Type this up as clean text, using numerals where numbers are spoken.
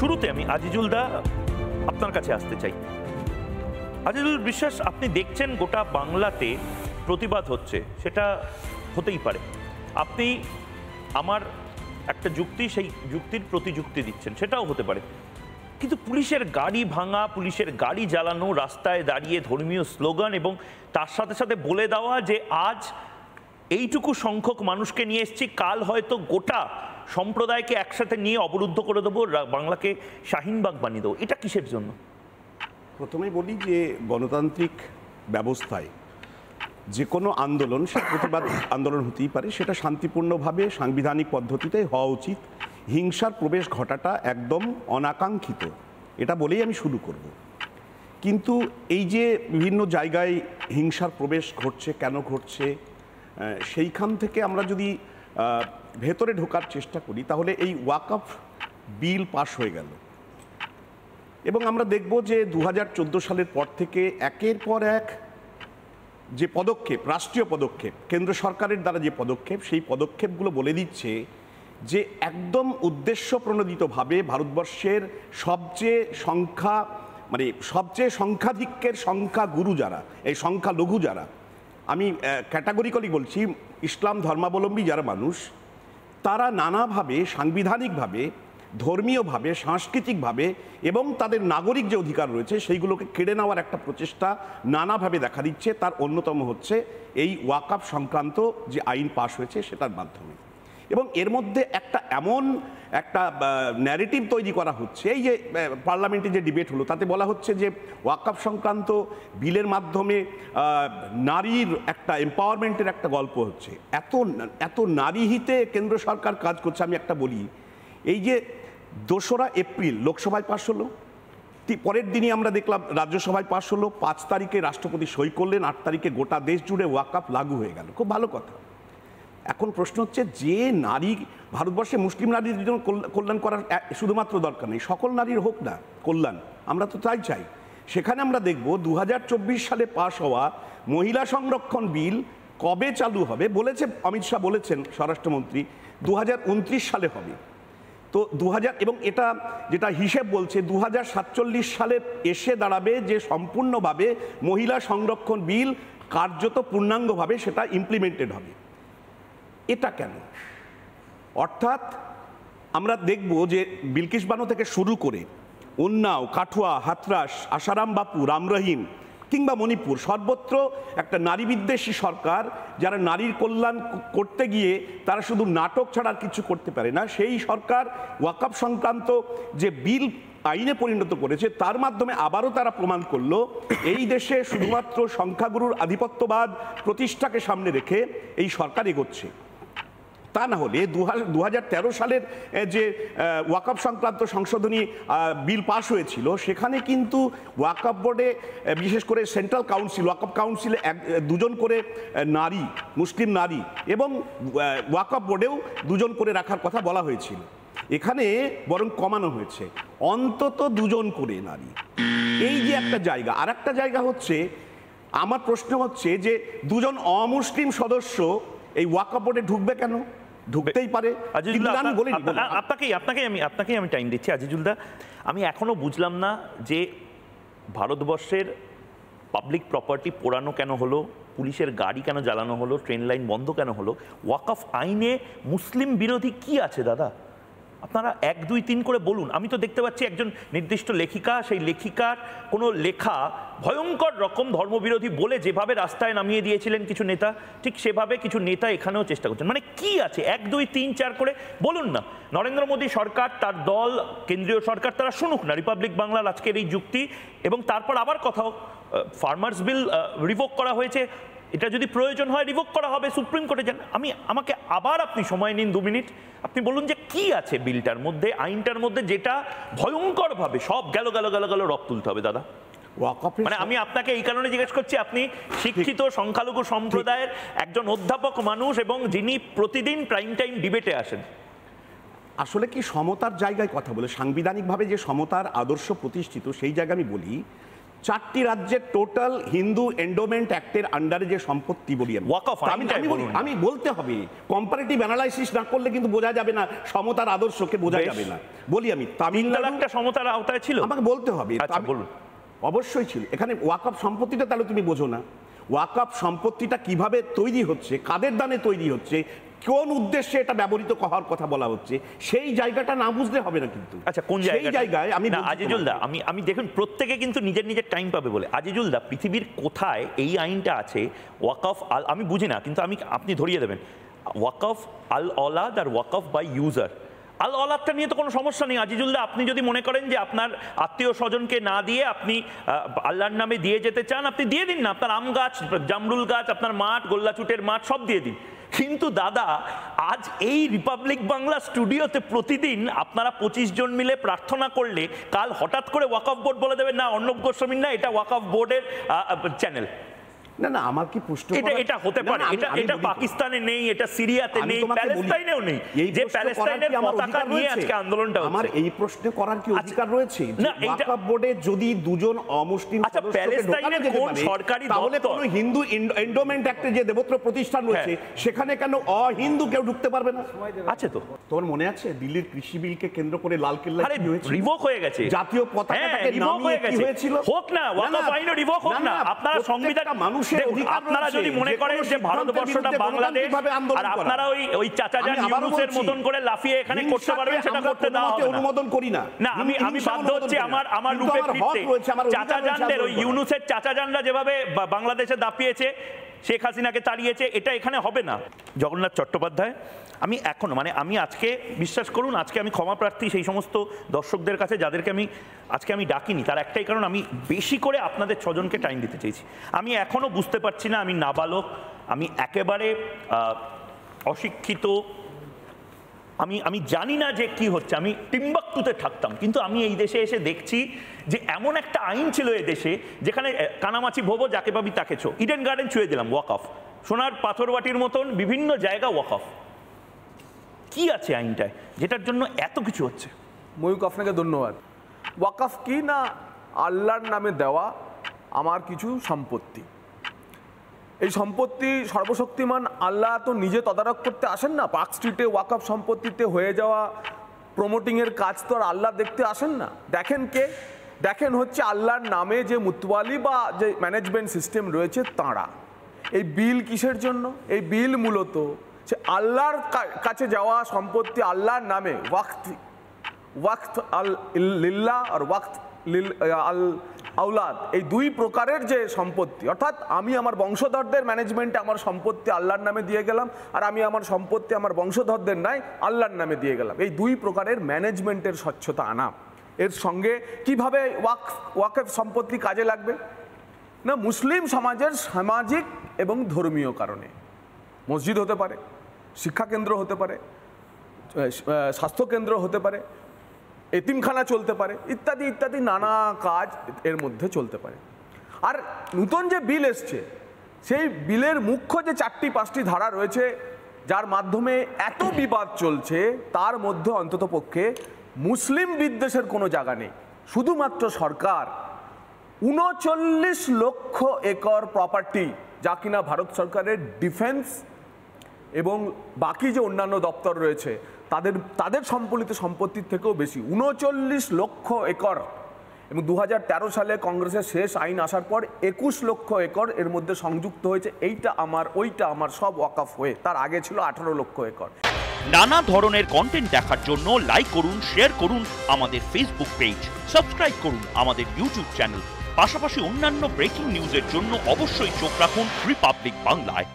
শুরুতে আমি আজিজুল দা আপনার কাছে আসতে চাই। আজিজুল বিশ্বাস, আপনি দেখছেন গোটা বাংলাতে প্রতিবাদ হচ্ছে, সেটা হতেই পারে। আপনি আমার একটা যুক্তি, সেই যুক্তির প্রতিযুক্তি দিচ্ছেন, সেটাও হতে পারে। কিন্তু পুলিশের গাড়ি ভাঙা, পুলিশের গাড়ি জ্বালানো, রাস্তায় দাঁড়িয়ে ধর্মীয় স্লোগান এবং তার সাথে সাথে বলে দেওয়া যে আজ এইটুকু সংখ্যক মানুষকে নিয়ে এসেছি, কাল হয়তো গোটা সম্প্রদায়কে একসাথে নিয়ে অবরুদ্ধ করে দেবো, বাংলাকে শাহিনবাগ বানিয়ে দেবো, এটা কিসের জন্য? প্রথমেই বলি যে গণতান্ত্রিক ব্যবস্থায় যে কোনো আন্দোলন, সে প্রতিবাদ আন্দোলন হতেই পারে, সেটা শান্তিপূর্ণভাবে সাংবিধানিক পদ্ধতিতে হওয়া উচিত। হিংসার প্রবেশ ঘটাটা একদম অনাকাঙ্ক্ষিত, এটা বলেই আমি শুরু করব। কিন্তু এই যে বিভিন্ন জায়গায় হিংসার প্রবেশ ঘটছে, কেন ঘটছে, সেইখান থেকে আমরা যদি ভেতরে ঢোকার চেষ্টা করি, তাহলে এই ওয়াকফ বিল পাশ হয়ে গেল এবং আমরা দেখব যে 2014 সালের পর থেকে একের পর এক যে পদক্ষেপ, রাষ্ট্রীয় পদক্ষেপ, কেন্দ্র সরকারের দ্বারা যে পদক্ষেপ, সেই পদক্ষেপগুলো বলে দিচ্ছে যে একদম উদ্দেশ্য প্রণোদিতভাবে ভারতবর্ষের সবচেয়ে সংখ্যাধিক্যের সংখ্যাগুরু যারা, এই সংখ্যালঘু যারা, আমি ক্যাটাগরিক্যালি বলছি, ইসলাম ধর্মাবলম্বী যারা মানুষ, তারা নানাভাবে সাংবিধানিকভাবে, ধর্মীয়ভাবে, সাংস্কৃতিকভাবে এবং তাদের নাগরিক যে অধিকার রয়েছে সেইগুলোকে কেড়ে নেওয়ার একটা প্রচেষ্টা নানাভাবে দেখা দিচ্ছে। তার অন্যতম হচ্ছে এই ওয়াকফ সংক্রান্ত যে আইন পাশ হয়েছে সেটার মাধ্যমে। এবং এর মধ্যে এমন একটা ন্যারেটিভ তৈরি করা হচ্ছে, এই যে পার্লামেন্টে যে ডিবেট হলো তাতে বলা হচ্ছে যে ওয়াকফ সংক্রান্ত বিলের মাধ্যমে নারীর একটা এম্পাওয়ারমেন্টের একটা গল্প হচ্ছে। এত নারী হিতে কেন্দ্র সরকার কাজ করছে। আমি একটা বলি, এই যে 2রা এপ্রিল লোকসভায় পাশ হলো, পরের দিনই আমরা দেখলাম রাজ্যসভায় পাশ হলো, 5 তারিখে রাষ্ট্রপতি সই করলেন, 8 তারিখে গোটা দেশ জুড়ে ওয়াকফ লাগু হয়ে গেল। খুব ভালো কথা। এখন প্রশ্ন হচ্ছে, যে নারী ভারতবর্ষে, মুসলিম নারীর জন্য কল্যাণ করার শুধুমাত্র দরকার নেই, সকল নারীর হোক না কল্যাণ, আমরা তো তাই চাই। সেখানে আমরা দেখব 2024 সালে পাশ হওয়া মহিলা সংরক্ষণ বিল কবে চালু হবে বলেছে অমিত শাহ, বলেছেন স্বরাষ্ট্রমন্ত্রী 2029 সালে হবে। তো 2000 এবং এটা যেটা হিসেব বলছে 2047 সালে এসে দাঁড়াবে যে সম্পূর্ণভাবে মহিলা সংরক্ষণ বিল কার্যত পূর্ণাঙ্গভাবে সেটা ইমপ্লিমেন্টেড হবে। এটা কেন? অর্থাৎ আমরা দেখব যে বিলকিস বানো থেকে শুরু করে উন্নাও, কাঠুয়া, হাথরাস, আসারাম বাপু, রাম রহিম কিংবা মণিপুর, সর্বত্র একটা নারী বিদ্বেষী সরকার, যারা নারীর কল্যাণ করতে গিয়ে তারা শুধু নাটক ছাড়া আর কিছু করতে পারে না, সেই সরকার ওয়াকফ সংক্রান্ত যে বিল আইনে পরিণত করেছে, তার মাধ্যমে আবারও তারা প্রমাণ করলো এই দেশে শুধুমাত্র সংখ্যাগুরুর আধিপত্যবাদ প্রতিষ্ঠাকে সামনে রেখে এই সরকার এগোচ্ছে। তা না হলে 2013 সালের যে ওয়াকফ সংক্রান্ত সংশোধনী বিল পাশ হয়েছিল, সেখানে কিন্তু ওয়াকফ বোর্ডে, বিশেষ করে সেন্ট্রাল কাউন্সিল, ওয়াকফ কাউন্সিলে 2জন করে নারী, মুসলিম নারী, এবং ওয়াকফ বোর্ডেও 2জন করে রাখার কথা বলা হয়েছিল। এখানে বরং কমানো হয়েছে, অন্তত 2জন করে নারী। এই যে একটা জায়গা। আর একটা জায়গা হচ্ছে, আমার প্রশ্ন হচ্ছে যে 2জন অমুসলিম সদস্য এই ওয়াকফ বোর্ডে ঢুকবে কেন? ঢুকতেই পারে। আপনাকেই আমি টাইম দিচ্ছি আজিজুলদা। আমি এখনো বুঝলাম না যে ভারতবর্ষের পাবলিক প্রপার্টি পোড়ানো কেন হলো, পুলিশের গাড়ি কেন জ্বালানো হলো, ট্রেন লাইন বন্ধ কেন হলো, ওয়াকফ আইনে মুসলিম বিরোধী কি আছে দাদা? আপনারা 1, 2, 3 করে বলুন। আমি তো দেখতে পাচ্ছি একজন নির্দিষ্ট লেখিকা, সেই লেখিকার কোনো লেখা ভয়ঙ্কর রকম ধর্মবিরোধী বলে যেভাবে রাস্তায় নামিয়ে দিয়েছিলেন কিছু নেতা, ঠিক সেভাবে কিছু নেতা এখানেও চেষ্টা করছেন। মানে কি আছে? 1, 2, 3, 4 করে বলুন না। নরেন্দ্র মোদী সরকার, তার দল, কেন্দ্রীয় সরকার, তারা শুনুক না রিপাবলিক বাংলার আজকের এই যুক্তি, এবং তারপর আবার কথাও, ফার্মার্স বিল রিভোক করা হয়েছে, এটা যদি প্রয়োজন হয় রিভোক করা হবে, সুপ্রিম কোর্টে যান। আমাকে আবার আপনি সময় নিন 2 মিনিট, আপনি বলুন যে কি আছে বিলটার মধ্যে, আইনটার মধ্যে, যেটা ভয়ঙ্করভাবে সব গেল রক তুলতে হবে দাদা। মানে আমি আপনাকে এই কারণে জিজ্ঞেস করছি, আপনি শিক্ষিত সংখ্যালঘু সম্প্রদায়ের একজন অধ্যাপক মানুষ এবং যিনি প্রতিদিন প্রাইম টাইম ডিবেটে আসেন। আসলে কি সমতার জায়গায় কথা বলে, সাংবিধানিকভাবে যে সমতার আদর্শ প্রতিষ্ঠিত, সেই জায়গায় আমি বলি 4টি রাজ্যের টোটাল হিন্দু এন্ডোমেন্ট অ্যাক্টের আন্ডারে যে সম্পত্তি বলি ওয়াকফ আইনটাই বলুন। আমি বলতে হবে, কম্পারেটিভ অ্যানালাইসিস না করলে কিন্তু বোঝা যাবে না, সমতার আদর্শকে বোঝা যাবে না। বলি আমি তামিলনাড়ু একটা সমতার আওতায় ছিল, আমাকে বলতে হবে। বলুন। অবশ্যই ছিল। এখানে ওয়াকফ সম্পত্তিটা তাহলে তুমি বোঝো না, ওয়াকফ সম্পত্তিটা কিভাবে তৈরি হচ্ছে, কাদের দানে তৈরি হচ্ছে, কোন উদ্দেশ্যে এটা ব্যবহৃত হওয়ার কথা বলা হচ্ছে, সেই জায়গাটা না বুঝলে হবে না কিন্তু। আচ্ছা, কোন জায়গায় আমি আজিজুল দা, আমি দেখুন প্রত্যেকে কিন্তু নিজের নিজের টাইম পাবে বলে। আজিজুল দা, পৃথিবীর কোথায় এই আইনটা আছে ওয়াকফ আল, আমি বুঝি না কিন্তু আপনি ধরিয়ে দেবেন, ওয়াকফ আল অলাদ আর ওয়াকফ বাই ইউজার। আল অলাদটা নিয়ে তো কোনো সমস্যা নেই আজিজুল দা, আপনি যদি মনে করেন যে আপনার আত্মীয় স্বজনকে না দিয়ে আপনি আল্লাহর নামে দিয়ে যেতে চান, আপনি দিয়ে দিন না, আপনার আম গাছ, জামরুল গাছ, আপনার মাঠ, গোল্লাচুটের মাঠ সব দিয়ে দিন। কিন্তু দাদা, আজ এই রিপাবলিক বাংলা স্টুডিওতে প্রতিদিন আপনারা 25 জন মিলে প্রার্থনা করলে কাল হঠাৎ করে ওয়াকফ বোর্ড বলে দেবেন না অর্ণব গোস্বামীর না, এটা ওয়াকফ বোর্ডের চ্যানেল। না না, আমার কি প্রশ্ন, এটা হতে পারে, এটা পাকিস্তানে নেই, এটা সিরিয়াতে নেই, প্যালেস্টাইনেও নেই, যে প্যালেস্টাইনের পতাকা নিয়ে আজকে আন্দোলনটা হচ্ছে। আমার এই প্রশ্ন করার কি অধিকার রয়েছে? না, ওয়াকফ বোর্ডে যদি দুজন অমুসলিম সদস্যকে প্যালেস্টাইনের কোন সরকারি তাহলে কোন হিন্দু এন্ডোমেন্ট অ্যাক্টে যে দেবত্র প্রতিষ্ঠান রয়েছে সেখানে কেন অহিন্দু কেউ ঢুকতে পারবে না? আছে তো। তোমার মনে আছে দিল্লির কৃষি বিলকে কেন্দ্র করে লালকেল্লা কি হয়েছিল? রিভোক হয়ে গেছে, জাতীয় পতাকাটাকে নামিয়ে কি হয়েছিল? হোক না, ওয়াকফ আইনও রিভোক হোক না। আপনারা সংবিধান, আপনারা যদি মনে করেন যে ভারতবর্ষটা বাংলাদেশ আর আপনারা ওই চাচাজান ইউনূসের মতন করে লাফিয়ে এখানে করতে পারবেন, সেটা করতে দেওয়া হবে না। অনুমোদন করি না। না, আমি বাধ্য হচ্ছি আমার রূপে ফিরতে। চাচাজানদের, ওই ইউনূসের চাচাজানরা যেভাবে বাংলাদেশে দাপিয়েছে, শেখ হাসিনাকে তাড়িয়েছে, এটা এখানে হবে না। জগন্নাথ চট্টোপাধ্যায়, আমি এখনো আমি আজকে বিশ্বাস করুন, আজকে আমি ক্ষমা প্রার্থী সেই সমস্ত দর্শকদের কাছে যাদেরকে আজকে আমি ডাকিনি, তার একটাই কারণ, আমি বেশি করে আপনাদের 6 জনকে টাইম দিতে চেয়েছি। আমি এখনো বুঝতে পারছি না, আমি নাবালক, আমি একেবারে অশিক্ষিত, আমি জানি না যে কি হচ্ছে, আমি টিম্বাকতুতে থাকতাম, কিন্তু আমি এই দেশে এসে দেখছি যে এমন একটা আইন ছিল এ দেশে যেখানে কানামাছি ভোবো, যাকে পাবি তাকে ছো, ইডেন গার্ডেন ছুঁয়ে দিলাম ওয়াকফ, সোনার পাথরবাটির মতন বিভিন্ন জায়গা ওয়াকফ। কি আছে আইনটায় যেটার জন্য এত কিছু হচ্ছে? ময়ূক, আপনাকে ধন্যবাদ। ওয়াকফ কি না আল্লাহর নামে দেওয়া আমার কিছু সম্পত্তি। এই সম্পত্তি সর্বশক্তিমান আল্লাহ তো নিজে তদারক করতে আসেন না। পার্ক স্ট্রিটে ওয়াকফ সম্পত্তিতে হয়ে যাওয়া প্রমোটিংয়ের কাজ তো আর আল্লাহ দেখতে আসেন না। দেখেন কে? দেখেন হচ্ছে আল্লাহর নামে যে মুতওয়ালি বা যে ম্যানেজমেন্ট সিস্টেম রয়েছে তাঁরা। এই বিল কিসের জন্য? এই বিল মূলত সে আল্লাহর কাছে যাওয়া সম্পত্তি, আল্লাহর নামে ওয়াক্ত আল লিল্লাহ আর ওয়াক্ত আল আউলাদ, এই 2 প্রকারের যে সম্পত্তি, অর্থাৎ আমি আমার বংশধরদের ম্যানেজমেন্টে আমার সম্পত্তি আল্লাহর নামে দিয়ে গেলাম, আর আমি আমার সম্পত্তি আমার বংশধরদের নাই আল্লাহর নামে দিয়ে গেলাম। এই 2 প্রকারের ম্যানেজমেন্টের স্বচ্ছতা আনা। এর সঙ্গে কিভাবে ওয়াকফ সম্পত্তি কাজে লাগবে না, মুসলিম সমাজের সামাজিক এবং ধর্মীয় কারণে। মসজিদ হতে পারে, শিক্ষাকেন্দ্র হতে পারে, স্বাস্থ্যকেন্দ্র হতে পারে, এতিমখানা চলতে পারে, ইত্যাদি ইত্যাদি নানা কাজ এর মধ্যে চলতে পারে। আর নতুন যে বিল এসছে, সেই বিলের মুখ্য যে 4-5টি ধারা রয়েছে যার মাধ্যমে এত বিবাদ চলছে, তার মধ্যে অন্ততপক্ষে মুসলিম বিদ্বেষের কোনো জায়গা নেই। শুধুমাত্র সরকার 39 লক্ষ একর প্রপার্টি, যা কিনা ভারত সরকারের ডিফেন্স এবং বাকি যে অন্যান্য দপ্তর রয়েছে তাদের সম্পলিত সম্পত্তির থেকেও বেশি, 39 লক্ষ একর। এবং 2013 সালে কংগ্রেসের শেষ আইন আসার পর 21 লক্ষ একর এর মধ্যে সংযুক্ত হয়েছে। এইটা আমার, ওইটা আমার, সব ওয়াকফ হয়ে। তার আগে ছিল 18 লক্ষ একর। নানা ধরনের কন্টেন্ট দেখার জন্য লাইক করুন, শেয়ার করুন আমাদের ফেসবুক পেজ, সাবস্ক্রাইব করুন আমাদের ইউটিউব চ্যানেল। পাশাপাশি অন্যান্য ব্রেকিং নিউজের জন্য অবশ্যই চোখ রাখুন রিপাবলিক বাংলায়।